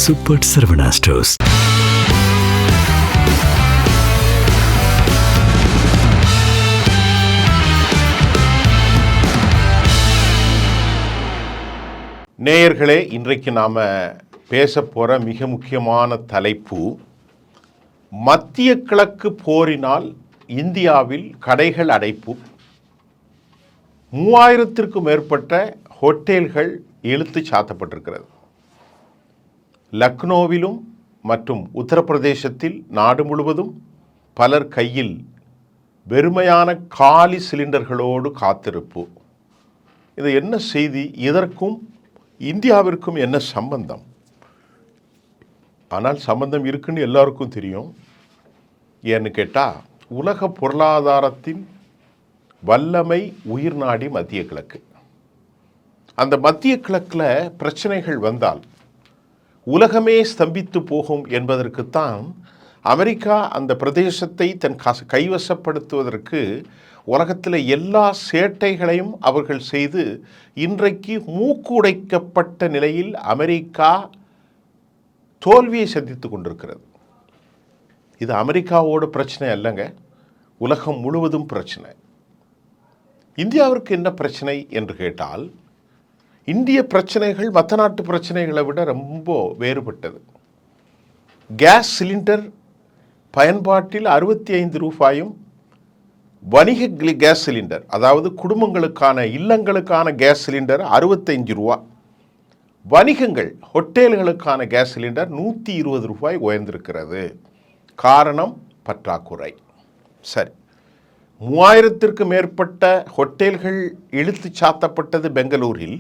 Super Saravana stores. நேயர்களே, இன்றைக்கு நாம் பேச போகிற மிக முக்கியமான தலைப்பு, மத்திய கிழக்கு போரினால் இந்தியாவில் கடைகள் அடைப்பு, 3000க்கும் மேற்பட்ட ஹோட்டல்கள் இழுத்து சாத்தப்பட்டிருக்கிறது. லக்னோவிலும் மற்றும் உத்தரப்பிரதேசத்தில் நாடு முழுவதும் பலர் கையில் வெறுமையான காலி சிலிண்டர்களோடு காத்திருப்பு. இது என்ன செய்தி? இதற்கும் இந்தியாவிற்கும் என்ன சம்பந்தம்? ஆனால் சம்பந்தம் இருக்குன்னு எல்லாருக்கும் தெரியும். ஏன்னு கேட்டால், உலக பொருளாதாரத்தின் வல்லமை உயிர் நாடி மத்திய கிழக்கு. அந்த மத்திய கிழக்கில் பிரச்சனைகள் வந்தால் உலகமே ஸ்தம்பித்து போகும் என்பதற்குத்தான் அமெரிக்கா அந்த பிரதேசத்தை தன் கைவசப்படுத்துவதற்கு உலகத்தில் எல்லா சேட்டைகளையும் அவர்கள் செய்து இன்றைக்கு மூக்கு உடைக்கப்பட்ட நிலையில் அமெரிக்கா தோல்வியை சந்தித்து கொண்டிருக்கிறது. இது அமெரிக்காவோட பிரச்சனை அல்லங்க, உலகம் முழுவதும் பிரச்சனை. இந்தியாவிற்கு என்ன பிரச்சனை என்று கேட்டால், இந்திய பிரச்சனைகள் மற்ற நாட்டு பிரச்சனைகளை விட ரொம்ப வேறுபட்டது. கேஸ் சிலிண்டர் பயன்பாட்டில் 65 ரூபாயும், வணிக கேஸ் சிலிண்டர், அதாவது குடும்பங்களுக்கான இல்லங்களுக்கான கேஸ் சிலிண்டர் 65 ரூபா, வணிகங்கள் ஹோட்டல்களுக்கான கேஸ் சிலிண்டர் 120 ரூபாய் உயர்ந்திருக்கிறது. காரணம் பற்றாக்குறை. சரி, 3000க்கும் மேற்பட்ட ஹோட்டல்கள் இழுத்து சாத்தப்பட்டது பெங்களூரில்.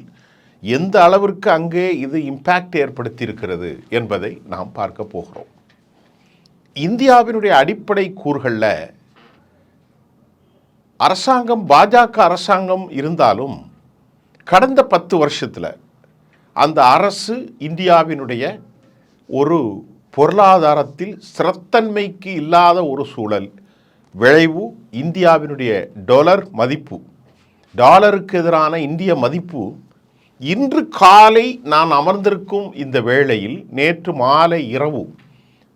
எந்த அளவிற்கு அங்கே இது இம்பேக்ட் ஏற்படுத்தி இருக்கிறது என்பதை நாம் பார்க்க போகிறோம். இந்தியாவினுடைய அடிப்படை கூறுகளில் அரசாங்கம், பாஜக அரசாங்கம் இருந்தாலும் கடந்த 10 வருஷத்தில் அந்த அரசு இந்தியாவினுடைய ஒரு பொருளாதாரத்தில் ஸ்திரத்தன்மைக்கு இல்லாத ஒரு சூழல் விளைவு. இந்தியாவினுடைய டாலர் மதிப்பு, டாலருக்கு எதிரான இந்திய மதிப்பு இன்று காலை நான் அமர்ந்திருக்கும் இந்த வேளையில் நேற்று மாலை இரவு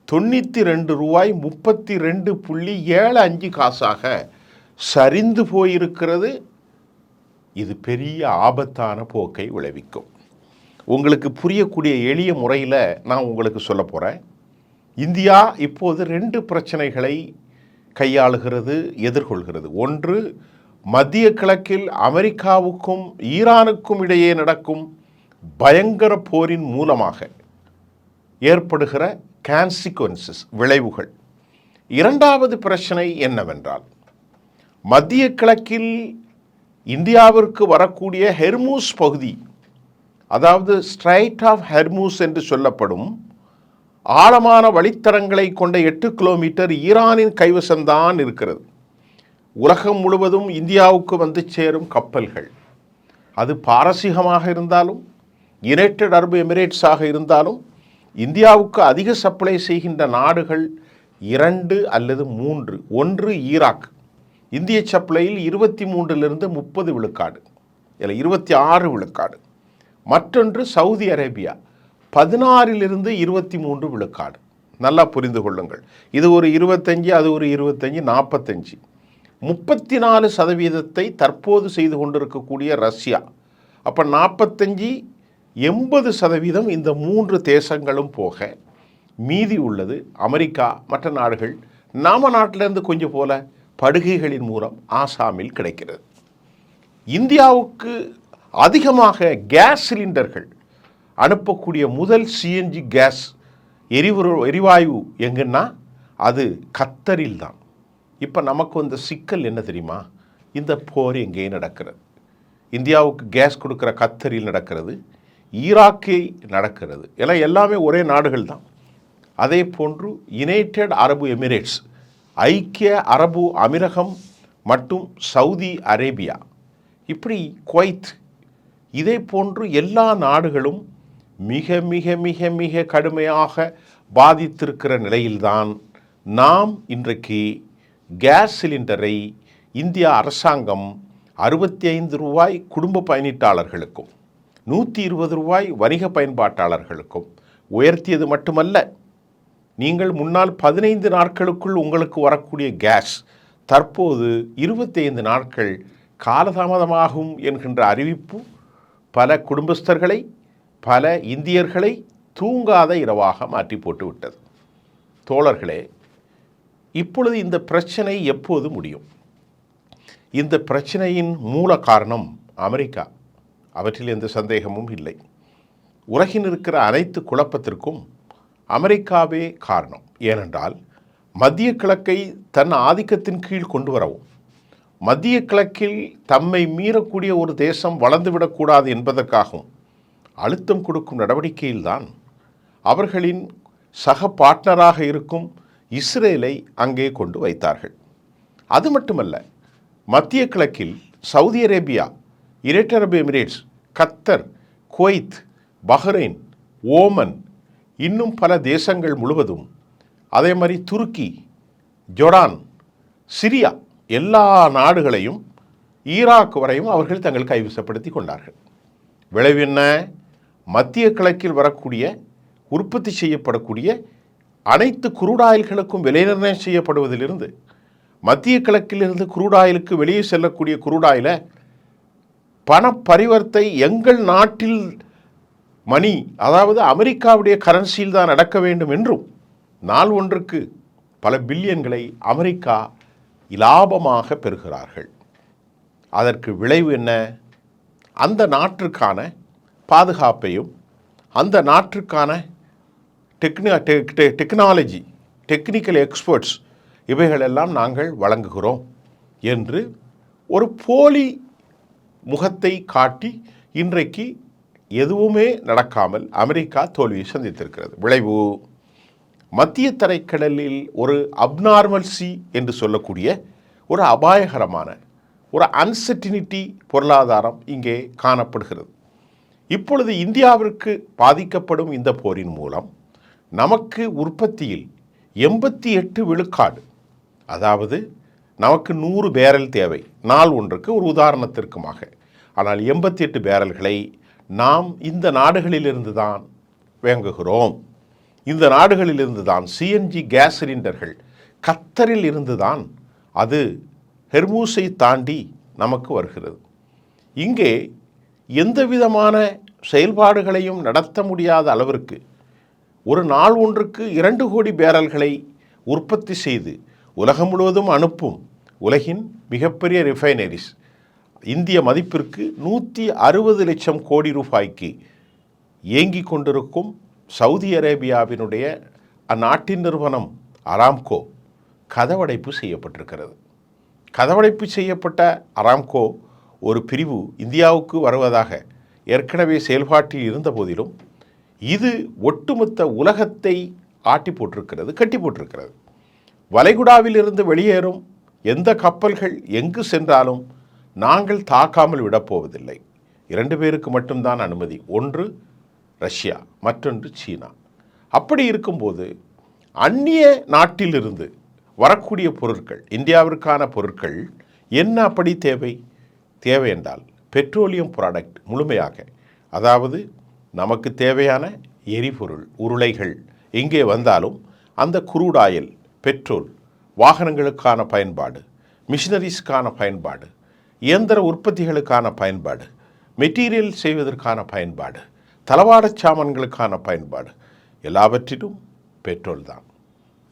92 ரூபாய் 32.75 காசாக சரிந்து போயிருக்கிறது. இது பெரிய ஆபத்தான போக்கை விளைவிக்கும். உங்களுக்கு புரியக்கூடிய எளிய முறையில் நான் உங்களுக்கு சொல்ல போகிறேன். இந்தியா இப்போது 2 பிரச்சனைகளை கையாளுகிறது, எதிர்கொள்கிறது. ஒன்று, மத்திய கிழக்கில் அமெரிக்காவுக்கும் ஈரானுக்கும் இடையே நடக்கும் பயங்கர போரின் மூலமாக ஏற்படுகிற கான்சிக்வன்சஸ், விளைவுகள். இரண்டாவது பிரச்சனை என்னவென்றால், மத்திய கிழக்கில் இந்தியாவிற்கு வரக்கூடிய ஹெர்மூஸ் பகுதி, அதாவது ஸ்ட்ரைட் ஆஃப் ஹெர்மூஸ் என்று சொல்லப்படும் ஆழமான வழித்தடங்களை கொண்ட 8 கிலோமீட்டர் ஈரானின் கைவசம்தான் இருக்கிறது. உலகம் முழுவதும் இந்தியாவுக்கு வந்து சேரும் கப்பல்கள், அது பாரசீகமாக இருந்தாலும் யுனைடெட் அரபு எமிரேட்ஸாக இருந்தாலும், இந்தியாவுக்கு அதிக சப்ளை செய்கின்ற நாடுகள் 2 அல்லது 3. ஒன்று ஈராக், இந்திய சப்ளையில் 23லிருந்து 30 விழுக்காடு, இல்லை 26 விழுக்காடு. மற்றொன்று சவுதி அரேபியா, 16லிருந்து 23 விழுக்காடு. நல்லா புரிந்து கொள்ளுங்கள். இது ஒரு 25, அது ஒரு 25, 45. 34% தற்போது செய்து கொண்டிருக்கக்கூடிய ரஷ்யா. அப்போ 45, 80% இந்த 3 தேசங்களும் போக மீதி உள்ளது அமெரிக்கா, மற்ற நாடுகள். நாம நாட்டிலேருந்து கொஞ்சம் போல படுகைகளின் மூலம் ஆசாமில் கிடைக்கிறது. இந்தியாவுக்கு அதிகமாக கேஸ் சிலிண்டர்கள் அனுப்பக்கூடிய முதல் சிஎன்ஜி கேஸ் எரிவாயு எங்கன்னா அது கத்தரில் தான். இப்போ நமக்கு வந்த சிக்கல் என்ன தெரியுமா? இந்த போர் எங்கேயும் நடக்கிறது. இந்தியாவுக்கு கேஸ் கொடுக்குற கத்தரில் நடக்கிறது, ஈராக்கில் நடக்கிறது. எல்லாம் எல்லாமே ஒரே நாடுகள் தான். அதே போன்று யுனைடெட் அரபு எமிரேட்ஸ், ஐக்கிய அரபு அமீரகம் மற்றும் சவுதி அரேபியா, இப்படி குவைத், இதே போன்று எல்லா நாடுகளும் மிக மிக மிக மிக கடுமையாக பாதித்திருக்கிற நிலையில்தான் நாம் இன்றைக்கு கேஸ் சிலிண்டரை இந்திய அரசாங்கம் 65 ரூபாய் குடும்ப பயணீட்டாளர்களுக்கும், 120 ரூபாய் வணிக பயன்பாட்டாளர்களுக்கும், உயர்த்தியது மட்டுமல்ல, நீங்கள் முன்னால் 15 நாட்களுக்குள் உங்களுக்கு வரக்கூடிய கேஸ் தற்போது 25 நாட்கள் காலதாமதமாகும் என்கின்ற அறிவிப்பு பல குடும்பஸ்தர்களை, பல இந்தியர்களை தூங்காத இரவாக மாற்றி போட்டுவிட்டது. தோழர்களே, இப்பொழுது இந்த பிரச்சனை எப்போது முடியும்? இந்த பிரச்சனையின் மூல காரணம் அமெரிக்கா, அவற்றில் எந்த சந்தேகமும் இல்லை. உலகில் இருக்கிற அனைத்து குழப்பத்திற்கும் அமெரிக்காவே காரணம். ஏனென்றால் மத்திய கிழக்கை தன் ஆதிக்கத்தின் கீழ் கொண்டு வரவும், மத்திய கிழக்கில் தம்மை மீறக்கூடிய ஒரு தேசம் வளர்ந்துவிடக்கூடாது என்பதற்காகவும் அழுத்தம் கொடுக்கும் நடவடிக்கையில்தான் அவர்களின் சக பார்ட்னராக இருக்கும் இஸ்ரேலை அங்கே கொண்டு வைத்தார்கள். அது மட்டுமல்ல, மத்திய கிழக்கில் சவுதி அரேபியா, யுனைடெட் அரபு எமிரேட்ஸ், கத்தர், குவைத், பஹ்ரைன், ஓமன், இன்னும் பல தேசங்கள் முழுவதும், அதே மாதிரி துருக்கி, ஜோர்டான், சிரியா, எல்லா நாடுகளையும் ஈராக் வரையும் அவர்கள் தங்கள் கைவசப்படுத்தி கொண்டார்கள். விளைவு என்ன? மத்திய கிழக்கில் வரக்கூடிய உற்பத்தி செய்யப்படக்கூடிய அனைத்து குரூடாயில்களுக்கும் விலை நிர்ணயம் செய்யப்படுவதிலிருந்து, மத்திய கிழக்கிலிருந்து குரூடாயிலுக்கு வெளியே செல்லக்கூடிய குரூடாயில பண பரிவர்த்தை எங்கள் நாட்டில் மணி, அதாவது அமெரிக்காவுடைய கரன்சியில் தான் நடக்க வேண்டும் என்றும், நாள் ஒன்றுக்கு பல பில்லியன்களை அமெரிக்கா இலாபமாக பெறுகிறார்கள். அதற்கு விளைவு என்ன? அந்த நாட்டிற்கான பாதுகாப்பையும், அந்த நாட்டிற்கான டெக்னாலஜி, டெக்னிக்கல் எக்ஸ்பர்ட்ஸ் இவைகளெல்லாம் நாங்கள் வழங்குகிறோம் என்று ஒரு போலி முகத்தை காட்டி இன்றைக்கு எதுவுமே நடக்காமல் அமெரிக்கா தோல்வியை சந்தித்திருக்கிறது. விளைவு, மத்திய தரைக்கடலில் ஒரு அப்நார்மல்சி என்று சொல்லக்கூடிய ஒரு அபாயகரமான ஒரு அன்சர்டினிட்டி பொருளாதாரம் இங்கே காணப்படுகிறது. இப்பொழுது இந்தியாவிற்கு பாதிக்கப்படும் இந்த போரின் மூலம் நமக்கு உற்பத்தியில் 88 விழுக்காடு, அதாவது நமக்கு 100 பேரல் தேவை நாள் ஒன்றுக்கு, ஒரு உதாரணத்திற்குமாக. ஆனால் 88 பேரல்களை நாம் இந்த நாடுகளிலிருந்து தான் வாங்குகிறோம். இந்த நாடுகளிலிருந்து தான் சிஎன்ஜி கேஸ் சிலிண்டர்கள் கத்தரில் இருந்து தான் அது ஹெர்மூஸை தாண்டி நமக்கு வருகிறது. இங்கே எந்த விதமான செயல்பாடுகளையும் நடத்த முடியாத அளவிற்கு ஒரு நாள் ஒன்றுக்கு 2 கோடி பேரல்களை உற்பத்தி செய்து உலகம் முழுவதும் அனுப்பும் உலகின் மிகப்பெரிய ரிஃபைனரிஸ், இந்திய மதிப்பிற்கு 160 லட்சம் கோடி ரூபாய்க்கு இயங்கிக் கொண்டிருக்கும் சவுதி அரேபியாவினுடைய அந்நாட்டின் நிறுவனம் அராம்கோ கதவடைப்பு செய்யப்பட்டிருக்கிறது. கதவடைப்பு செய்யப்பட்ட அராம்கோ ஒரு பிரிவு இந்தியாவுக்கு வருவதாக ஏற்கனவே செயல்பாட்டில் இருந்த போதிலும் இது ஒட்டுமொத்த உலகத்தை ஆட்டி போட்டிருக்கிறது, கட்டி போட்டிருக்கிறது. வளைகுடாவில் இருந்து வெளியேறும் எந்த கப்பல்கள் எங்கு சென்றாலும் நாங்கள் தாக்காமல் விடப்போவதில்லை. 2 பேருக்கு மட்டும்தான் அனுமதி, ஒன்று ரஷ்யா, மற்றொன்று சீனா. அப்படி இருக்கும்போது அந்நிய நாட்டிலிருந்து வரக்கூடிய பொருட்கள், இந்தியாவிற்கான பொருட்கள் என்ன அப்படி தேவை என்றால் பெட்ரோலியம் ப்ராடக்ட் முழுமையாக, அதாவது நமக்கு தேவையான எரிபொருள் உருளைகள் எங்கே வந்தாலும் அந்த குரூட் ஆயில், பெட்ரோல், வாகனங்களுக்கான பயன்பாடு, மிஷினரிஸ்க்கான பயன்பாடு, இயந்திர உற்பத்திகளுக்கான பயன்பாடு, மெட்டீரியல் செய்வதற்கான பயன்பாடு, தளவாடச் சாமான்களுக்கான பயன்பாடு, எல்லாவற்றிலும் பெட்ரோல் தான்.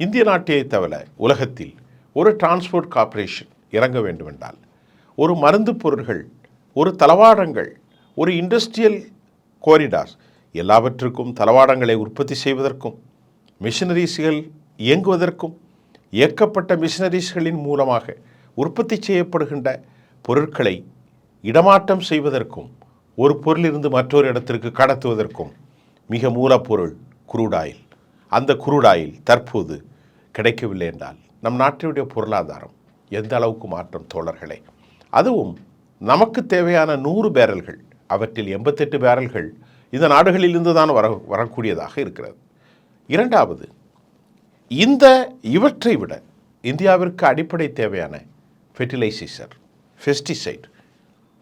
இந்திய நாட்டையை தவிர உலகத்தில் ஒரு டிரான்ஸ்போர்ட் கார்ப்பரேஷன் இறங்க வேண்டுமென்றால், ஒரு மருந்து பொருட்கள், ஒரு தளவாடங்கள், ஒரு இண்டஸ்ட்ரியல் கோரிடார்ஸ், எல்லாவற்றுக்கும் தளவாடங்களை உற்பத்தி செய்வதற்கும், மிஷினரிஸ்கள் இயங்குவதற்கும், இயக்கப்பட்ட மிஷினரிஸ்களின் மூலமாக உற்பத்தி செய்யப்படுகின்ற பொருட்களை இடமாற்றம் செய்வதற்கும், ஒரு பொருளிலிருந்து மற்றொரு இடத்திற்கு கடத்துவதற்கும் மிக மூலப்பொருள் குரூடாயில். அந்த குரூடாயில் தற்போது கிடைக்கவில்லை என்றால் நம் நாட்டினுடைய பொருளாதாரம் எந்த அளவுக்கு மாற்றம் தோழர்களே. அதுவும் நமக்கு தேவையான 100 பேரல்கள், அவற்றில் 88 பேரல்கள் இந்த நாடுகளிலிருந்து தான் வரக்கூடியதாக இருக்கிறது. இரண்டாவது, இவற்றை விட இந்தியாவிற்கு அடிப்படை தேவையான ஃபெர்டிலைசர், பெஸ்டிசைட்,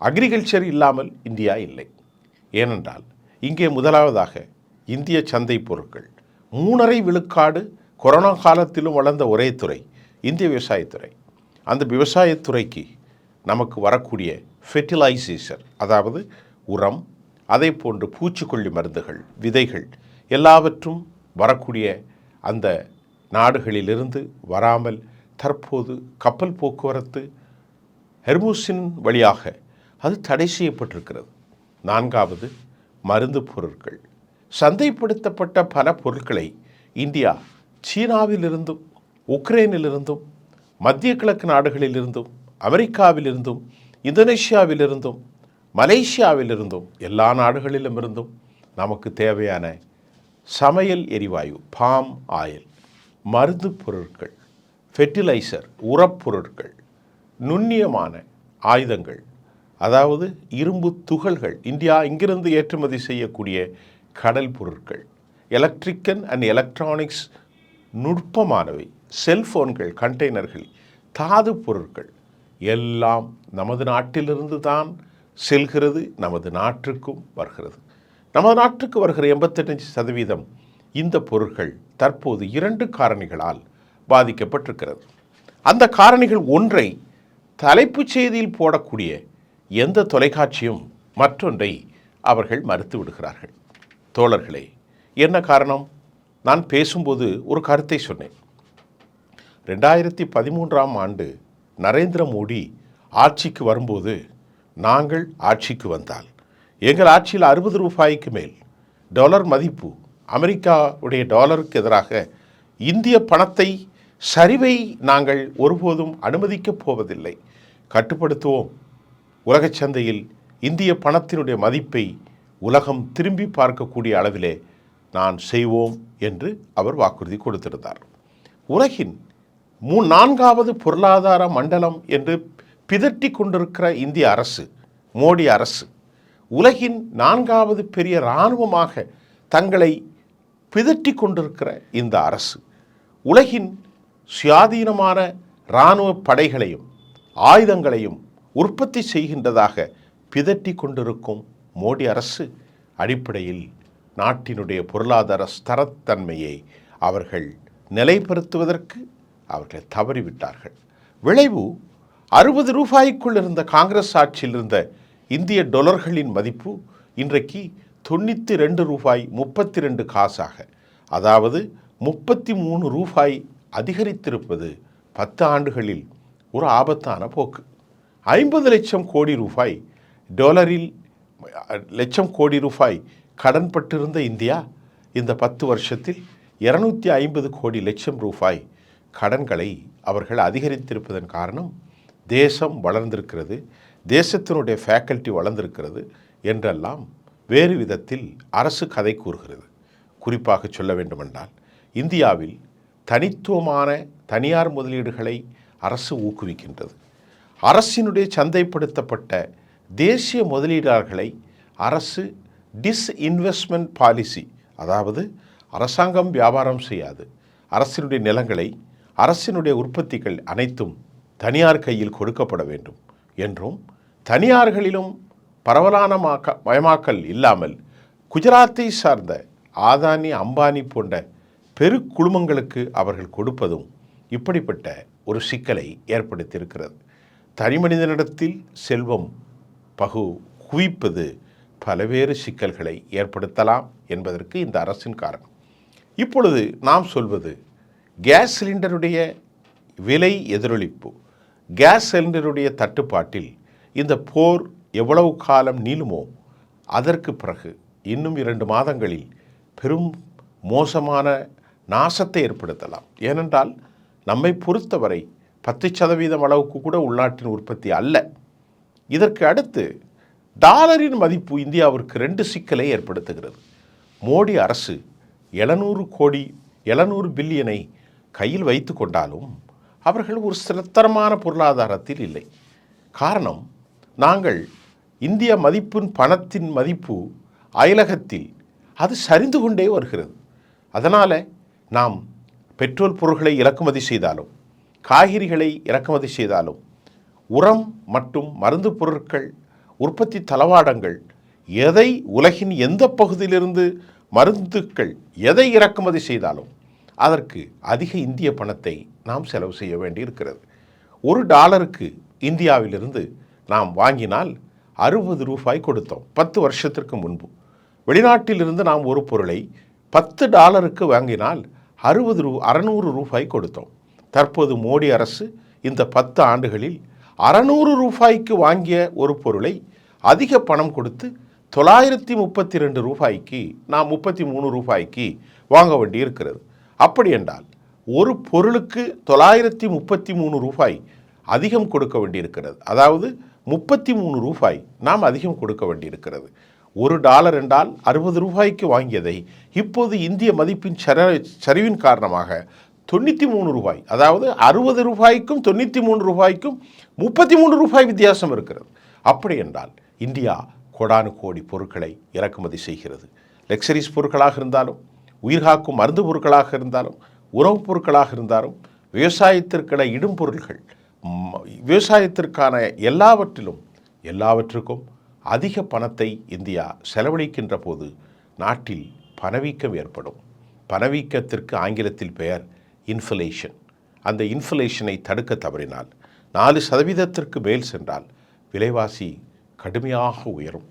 அக்ரிகல்ச்சர் இல்லாமல் இந்தியா இல்லை. ஏனென்றால் இங்கே முதலாவதாக இந்திய சந்தை பொருட்கள் 3.5 விழுக்காடு கொரோனா காலத்திலும் வளர்ந்த ஒரே துறை இந்திய விவசாயத்துறை. அந்த விவசாயத்துறைக்கு நமக்கு வரக்கூடிய ஃபெர்டிலைசேஷன், அதாவது உரம், அதே போன்று பூச்சிக்கொல்லி மருந்துகள், விதைகள் எல்லாவற்றும் வரக்கூடிய அந்த நாடுகளிலிருந்து வராமல் தற்போது கப்பல் போக்குவரத்து ஹெர்முஸின் வழியாக அது தடை செய்யப்பட்டிருக்கிறது. 4வது மருந்து பொருட்கள். சந்தைப்படுத்தப்பட்ட பல பொருட்களை இந்தியா சீனாவிலிருந்தும் உக்ரைனிலிருந்தும் மத்திய கிழக்கு நாடுகளிலிருந்தும் அமெரிக்காவிலிருந்தும் இந்தோனேஷியாவிலிருந்தும் மலேசியாவிலிருந்தும் எல்லா நாடுகளிலுமிருந்தும் நமக்கு தேவையான சமையல் எரிவாயு, பாம் ஆயில், மருந்து பொருட்கள், ஃபெர்டிலைசர், உரப்பொருட்கள், நுண்ணியமான ஆயுதங்கள், அதாவது இரும்பு துகள்கள், இந்தியா இங்கிருந்து ஏற்றுமதி செய்யக்கூடிய கடல் பொருட்கள், எலக்ட்ரிக்கல் அண்ட் எலக்ட்ரானிக்ஸ் நுட்பமானவை, செல்போன்கள், கண்டெய்னர்கள், தாது பொருட்கள் எல்லாம் நமது நாட்டிலிருந்து தான் செல்கிறது, நமது நாட்டுக்கும் வருகிறது. நமது நாட்டுக்கு வருகிற 85% இந்த பொருட்கள் தற்போது 2 காரணிகளால் பாதிக்கப்பட்டிருக்கிறது. அந்த காரணிகள் ஒன்றை தலைப்புச் செய்தியில் போடக்கூடிய எந்த தொலைக்காட்சியும் மற்றொன்றை அவர்கள் மறுத்து விடுகிறார்கள். தோழர்களே, என்ன காரணம்? நான் பேசும்போது ஒரு கருத்தை சொன்னேன். 2013ஆம் ஆண்டு நரேந்திர மோடி ஆட்சிக்கு வரும்போது, நாங்கள் ஆட்சிக்கு வந்தால் எங்கள் ஆட்சியில் 60 ரூபாய்க்கு மேல் டாலர் மதிப்பு, அமெரிக்காவுடைய டாலருக்கு எதிராக இந்திய பணத்தை சரிவை நாங்கள் ஒருபோதும் அனுமதிக்கப் போவதில்லை, கட்டுப்படுத்துவோம். உலகச் சந்தையில் இந்திய பணத்தினுடைய மதிப்பை உலகம் திரும்பி பார்க்கக்கூடிய அளவிலே நான் செய்வோம் என்று அவர் வாக்குறுதி கொடுத்திருந்தார். உலகின் 4வது பொருளாதார மண்டலம் என்று பிதற்றி கொண்டிருக்கிற இந்திய அரசு, மோடி அரசு, உலகின் 4வது பெரிய இராணுவமாக தங்களை பிதற்றி கொண்டிருக்கிற இந்த அரசு, உலகின் சுயாதீனமான இராணுவ படைகளையும் ஆயுதங்களையும் உற்பத்தி செய்கின்றதாக பிதற்றி கொண்டிருக்கும் மோடி அரசு அடிப்படையில் நாட்டினுடைய பொருளாதார ஸ்திரத்தன்மையை அவர்கள் நிலைப்படுத்துவதற்கு அவர்கள் தவறிவிட்டார்கள். விளைவு 60 ரூபாய்க்குள் இருந்த காங்கிரஸ் ஆட்சியில் இருந்த இந்திய டாலர்களின் மதிப்பு இன்றைக்கு 92 ரூபாய் 32 காசாக, அதாவது 33 ரூபாய் அதிகரித்திருப்பது 10 ஆண்டுகளில் ஒரு ஆபத்தான போக்கு. 50 லட்சம் கோடி ரூபாய் டாலரில் லட்சம் கோடி ரூபாய் கடன்பட்டிருந்த இந்தியா இந்த 10 வருஷத்தில் 250 கோடி லட்சம் ரூபாய் கடன்களை அவர்கள் அதிகரித்திருப்பதன் காரணம் தேசம் வளர்ந்திருக்கிறது, தேசத்தினுடைய ஃபேக்கல்ட்டி வளர்ந்திருக்கிறது என்றெல்லாம் வேறு விதத்தில் அரசு கதை கூறுகிறது. குறிப்பாக சொல்ல வேண்டுமென்றால், இந்தியாவில் தனித்துவமான தனியார் முதலீடுகளை அரசு ஊக்குவிக்கின்றது. அரசினுடைய சந்தைப்படுத்தப்பட்ட தேசிய முதலீட்டாளர்களை அரசு டிஸ்இன்வெஸ்ட்மெண்ட் பாலிசி, அதாவது அரசாங்கம் வியாபாரம் செய்யாது, அரசினுடைய நிலங்களை, அரசினுடைய உற்பத்திகள் அனைத்தும் தனியார் கையில் கொடுக்கப்பட வேண்டும் என்றும், தனியார்களிலும் பரவலான மயமாக்கல் இல்லாமல் குஜராத்தை சார்ந்த ஆதானி, அம்பானி போன்ற பெரு குழுமங்களுக்கு அவர்கள் கொடுப்பதும் இப்படிப்பட்ட ஒரு சிக்கலை ஏற்படுத்தியிருக்கிறது. தனிமனிதனிடத்தில் செல்வம் குவிப்பது பல்வேறு சிக்கல்களை ஏற்படுத்தலாம் என்பதற்கு இந்த அரசின் காரணம். இப்பொழுது நாம் சொல்வது கேஸ் சிலிண்டருடைய விலை எதிரொலிப்பு, கேஸ் சிலிண்டருடைய தட்டுப்பாட்டில் இந்த போர் எவ்வளவு காலம் நீளுமோ அதற்கு பிறகு இன்னும் 2 மாதங்களில் பெரும் மோசமான நாசத்தை ஏற்படுத்தலாம். ஏனென்றால் நம்மை பொறுத்தவரை 10% அளவுக்கு கூட உள்நாட்டின் உற்பத்தி அல்ல. இதற்கு அடுத்து டாலரின் மதிப்பு இந்தியாவிற்கு 2 சிக்கலை ஏற்படுத்துகிறது. மோடி அரசு 700 பில்லியனை கையில் வைத்து கொண்டாலும் அவர்கள் ஒரு ஸ்திரத்தரமான பொருளாதாரத்தில் இல்லை. காரணம், நாங்கள் இந்திய மதிப்பின் பணத்தின் மதிப்பு அயலகத்தில் அது சரிந்து கொண்டே வருகிறது. அதனால் நாம் பெட்ரோல் பொருட்களை இறக்குமதி செய்தாலும், காய்கறிகளை இறக்குமதி செய்தாலும், உரம் மற்றும் மருந்து பொருட்கள், உற்பத்தி தளவாடங்கள், எதை உலகின் எந்த பகுதியிலிருந்து மருந்துகள் எதை இறக்குமதி செய்தாலும் அதற்கு அதிக இந்திய பணத்தை நாம் செலவு செய்ய வேண்டியிருக்கிறது. $1 இந்தியாவிலிருந்து நாம் வாங்கினால் 60 ரூபாய் கொடுத்தோம் 10 வருஷத்திற்கு முன்பு. வெளிநாட்டிலிருந்து நாம் ஒரு பொருளை $10 வாங்கினால் 600 ரூபாய் கொடுத்தோம். தற்போது மோடி அரசு இந்த 10 ஆண்டுகளில் 600 ரூபாய்க்கு வாங்கிய ஒரு பொருளை அதிக பணம் கொடுத்து 932 ரூபாய்க்கு நாம் 33 ரூபாய்க்கு வாங்க வேண்டியிருக்கிறது. அப்படி என்றால் ஒரு பொருளுக்கு 933 ரூபாய் அதிகம் கொடுக்க வேண்டியிருக்கிறது. அதாவது 33 ரூபாய் நாம் அதிகம் கொடுக்க வேண்டியிருக்கிறது. $1 என்றால் 60 ரூபாய்க்கு வாங்கியதை இப்போது இந்திய மதிப்பின் சரிவின் காரணமாக 93 ரூபாய், அதாவது 60 ரூபாய்க்கும் 93 ரூபாய்க்கும் 33 ரூபாய் வித்தியாசம் இருக்கிறது. அப்படி என்றால் இந்தியா கோடானு கோடி பொருட்களை இறக்குமதி செய்கிறது. லக்ஸரிஸ் பொருட்களாக இருந்தாலும், உயிர்காக்கும் மருந்து பொருட்களாக இருந்தாலும், உணவுப் பொருட்களாக இருந்தாலும், விவசாயத்திற்கான இடும் பொருட்கள், விவசாயத்திற்கான எல்லாவற்றுக்கும் அதிக பணத்தை இந்தியா செலவழிக்கின்ற போது நாட்டில் பணவீக்கம் ஏற்படும். பணவீக்கத்திற்கு ஆங்கிலத்தில் பெயர் இன்ஃப்ளேஷன். அந்த இன்ஃப்ளேஷனை தடுக்க தவறினால் 4% மேல் சென்றால் விலைவாசி கடுமையாக உயரும்.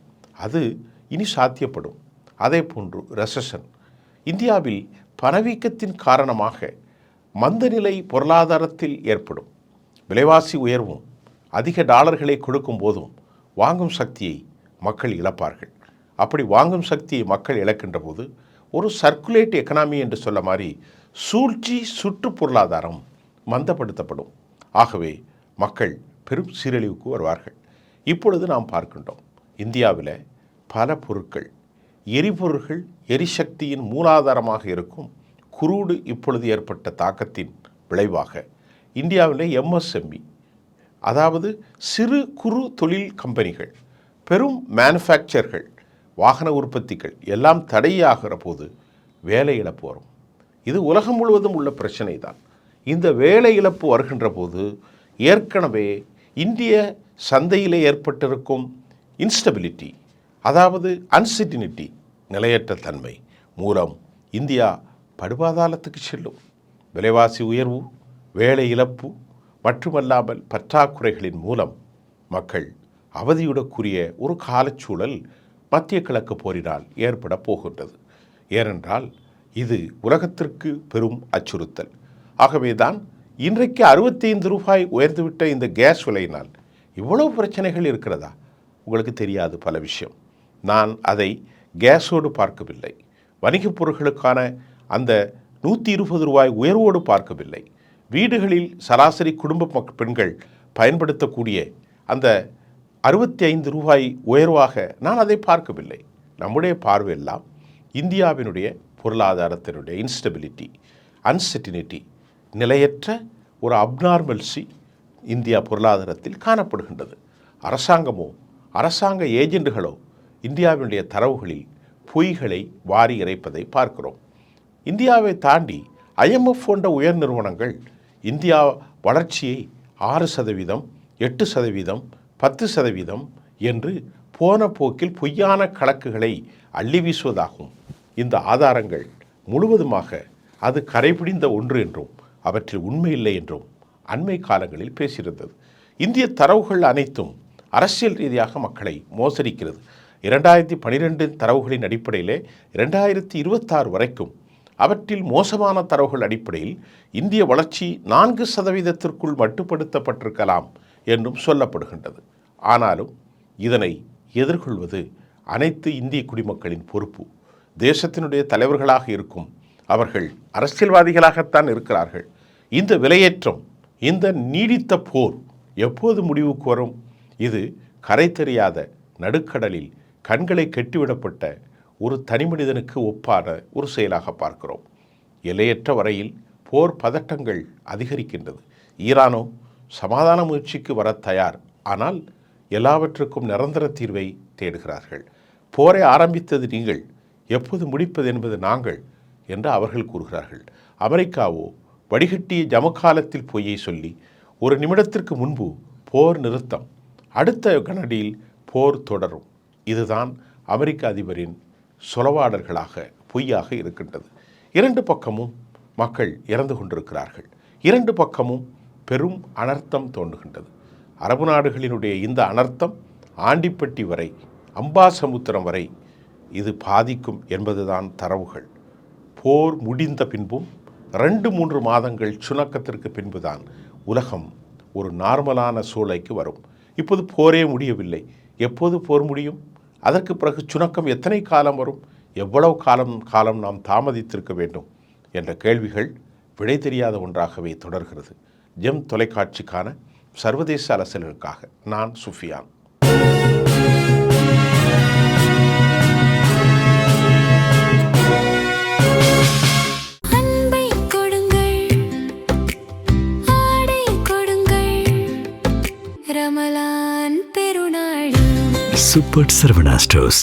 அது இனி சாத்தியப்படும். அதே போன்று ரெசஷன். இந்தியாவில் பணவீக்கத்தின் காரணமாக மந்தநிலை பொருளாதாரத்தில் ஏற்படும். விலைவாசி உயர்வும் அதிக டாலர்களை கொடுக்கும் போதும் வாங்கும் சக்தியை மக்கள் இழப்பார்கள். அப்படி வாங்கும் சக்தியை மக்கள் இழக்கின்ற போது ஒரு சர்க்குலேட் எக்கனாமி என்று சொல்ல மாதிரி சூழ்ச்சி சுற்று பொருளாதாரம் மந்தப்படுத்தப்படும். ஆகவே மக்கள் பெரும் சீரழிவுக்கு வருவார்கள். இப்பொழுது நாம் பார்க்கின்றோம், இந்தியாவில் பல பொருட்கள், எரிபொருள்கள், எரிசக்தியின் மூலாதாரமாக இருக்கும் குரூடு இப்பொழுது ஏற்பட்ட தாக்கத்தின் விளைவாக இந்தியாவில் MSME, அதாவது சிறு குறு தொழில் கம்பெனிகள், பெரும் மேனுஃபேக்சர்கள், வாகன உற்பத்திகள் எல்லாம் தடையாகிற போது வேலை இழப்பு வரும். இது உலகம் முழுவதும் உள்ள பிரச்சனை தான். இந்த வேலை இழப்பு வருகின்ற போது ஏற்கனவே இந்திய சந்தையிலே ஏற்பட்டிருக்கும் இன்ஸ்டபிலிட்டி, அதாவது அன்சர்டினிட்டி, நிலையற்ற தன்மை மூலம் இந்தியா படுபாதாளத்துக்கு செல்லும். விலைவாசி உயர்வு, வேலை இழப்பு மட்டுமல்லாமல் பற்றாக்குறைகளின் மூலம் மக்கள் அவதியுடக்கூடிய ஒரு காலச்சூழல் மத்திய கிழக்கு போரினால் ஏற்பட போகின்றது. ஏனென்றால் இது உலகத்திற்கு பெரும் அச்சுறுத்தல். ஆகவேதான் இன்றைக்கு 65 ரூபாய் உயர்ந்துவிட்ட இந்த கேஸ் விலையினால் இவ்வளவு பிரச்சனைகள் இருக்கிறதா? உங்களுக்கு தெரியாது பல விஷயம். நான் அதை கேஸோடு பார்க்கவில்லை, வணிகப் பொருட்களுக்கான அந்த 120 ரூபாய் உயர்வோடு பார்க்கவில்லை, வீடுகளில் சராசரி குடும்ப பெண்கள் பயன்படுத்தக்கூடிய அந்த 65 ரூபாய் உயர்வாக நான் அதை பார்க்கவில்லை. நம்முடைய பார்வையெல்லாம் இந்தியாவினுடைய பொருளாதாரத்தினுடைய இன்ஸ்டபிலிட்டி, அன்சர்டினிட்டி, நிலையற்ற ஒரு அப்நார்மல்சி இந்தியா பொருளாதாரத்தில் காணப்படுகின்றது. அரசாங்கமோ அரசாங்க ஏஜெண்டுகளோ இந்தியாவினுடைய தரவுகளில் பொய்களை வாரி இறைப்பதை பார்க்கிறோம். இந்தியாவை தாண்டி IMF போன்ற உயர் நிறுவனங்கள் இந்தியா வளர்ச்சியை 6%, 8%, 10% என்று போன போக்கில் பொய்யான கணக்குகளை அள்ளி வீசுவதாகவும், இந்த ஆதாரங்கள் முழுவதுமாக அது கரைபிடிந்த ஒன்று என்றும் அவற்றில் உண்மையில்லை என்றும் அண்மை காலங்களில் பேசியிருந்தது. இந்திய தரவுகள் அனைத்தும் அரசியல் ரீதியாக மக்களை மோசடிக்கிறது. 2012 தரவுகளின் அடிப்படையிலே 2026 வரைக்கும் அவற்றில் மோசமான தரவுகள் அடிப்படையில் இந்திய வளர்ச்சி 4%க்குள் மட்டுப்படுத்தப்பட்டிருக்கலாம் என்றும் சொல்லப்படுகின்றது. ஆனாலும் இதனை எதிர்கொள்வது அனைத்து இந்திய குடிமக்களின் பொறுப்பு. தேசத்தினுடைய தலைவர்களாக இருக்கும் அவர்கள் அரசியல்வாதிகளாகத்தான் இருக்கிறார்கள். இந்த விலையேற்றம், இந்த நீடித்த போர் எப்போது முடிவுக்கு வரும்? இது கரை தெரியாத நடுக்கடலில் கண்களை கெட்டிவிடப்பட்ட ஒரு தனி மனிதனுக்கு ஒப்பான ஒரு செயலாக பார்க்கிறோம். எல்லையற்ற வரையில் போர் பதட்டங்கள் அதிகரிக்கின்றது. ஈரானோ சமாதான முயற்சிக்கு வர தயார், ஆனால் எல்லாவற்றுக்கும் நிரந்தர தீர்வை தேடுகிறார்கள். போரை ஆரம்பித்தது நீங்கள், எப்போது முடிப்பது என்பது நாங்கள் என்று அவர்கள் கூறுகிறார்கள். அமெரிக்காவோ வடிகட்டிய ஜமக்காலத்தில் பொய்யை சொல்லி ஒரு நிமிடத்திற்கு முன்பு போர் நிறுத்தம், அடுத்த கனடியில் போர் தொடரும். இதுதான் அமெரிக்க அதிபரின் சொலவாடல்களாக பொய்யாக இருக்கின்றது. இரண்டு பக்கமும் மக்கள் இறந்து கொண்டிருக்கிறார்கள். இரண்டு பக்கமும் பெரும் அனர்த்தம் தோன்றுகின்றது. அரபு நாடுகளினுடைய இந்த அனர்த்தம் ஆண்டிப்பட்டி வரை, அம்பாசமுத்திரம் வரை இது பாதிக்கும் என்பதுதான் தரவுகள். போர் முடிந்த பின்பும் 2-3 மாதங்கள் சுணக்கத்திற்கு பின்புதான் உலகம் ஒரு நார்மலான சூழ்நிலைக்கு வரும். இப்போது போரே முடியவில்லை. எப்போது போர் முடியும்? அதற்கு பிறகு சுணக்கம் எத்தனை காலம் வரும்? எவ்வளவு காலம் நாம் தாமதித்திருக்க வேண்டும் என்ற கேள்விகள் விடை தெரியாத ஒன்றாகவே தொடர்கிறது. ஜெம் தொலைக்காட்சிக்கான சர்வதேச அரசியலுக்காக நான் சுஃபியான். Super Saravana stores.